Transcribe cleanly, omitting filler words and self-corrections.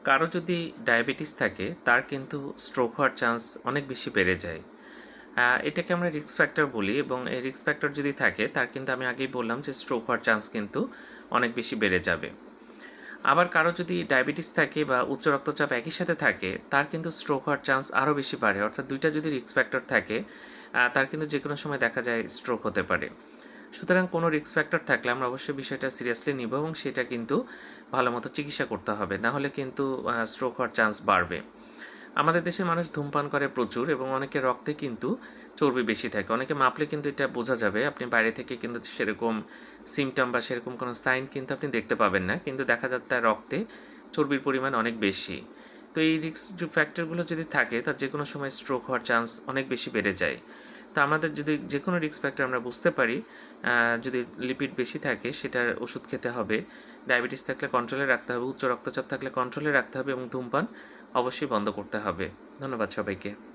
কারো যদি ডায়াবেটিস থাকে তার কিন্তু স্ট্রোক হওয়ার চান্স অনেক বেশি বেড়ে যায়। এটাকে আমরা রিস্ক ফ্যাক্টর বলি এবং এই রিস্ক ফ্যাক্টর যদি থাকে তার কিন্তু আমি আগেই বললাম যে স্ট্রোক হওয়ার চান্স কিন্তু অনেক বেশি বেড়ে যাবে। আবার কারো যদি ডায়াবেটিস থাকে বা উচ্চ রক্তচাপ একই সাথে থাকে তার কিন্তু স্ট্রোক হওয়ার চান্স আরও বেশি বাড়ে, অর্থাৎ দুইটা যদি রিস্ক ফ্যাক্টর থাকে তার কিন্তু যে কোনো সময় দেখা যায় স্ট্রোক হতে পারে। সুতরাং কোনো রিস্ক ফ্যাক্টর থাকলে আমরা অবশ্যই বিষয়টা সিরিয়াসলি নিব এবং সেটা কিন্তু ভালো মতো চিকিৎসা করতে হবে, না হলে কিন্তু স্ট্রোক হওয়ার চান্স বাড়বে। আমাদের দেশের মানুষ ধূমপান করে প্রচুর এবং অনেকের রক্তে কিন্তু চর্বি বেশি থাকে। অনেকে মাপলে কিন্তু এটা বোঝা যাবে। আপনি বাইরে থেকে কিন্তু সেরকম সিমটম বা সেরকম কোনো সাইন কিন্তু আপনি দেখতে পাবেন না। কিন্তু দেখা যায় তার রক্তে চর্বির পরিমাণ অনেক বেশি। তো এই রিস্ক ফ্যাক্টরগুলো যদি থাকে তার যেকোনো সময় স্ট্রোক হওয়ার চান্স অনেক বেশি বেড়ে যায়। তো আমাদের যদি যেকোনো রিস্ক ফ্যাক্টর আমরা বুঝতে পারি, যদি লিপিড বেশি থাকে সেটার ওষুধ খেতে হবে। ডায়াবেটিস থাকলে কন্ট্রোলে রাখতে হবে, উচ্চ রক্তচাপ থাকলে কন্ট্রোলে রাখতে হবে এবং ধূমপান অবশ্যই বন্ধ করতে হবে। ধন্যবাদ সবাইকে।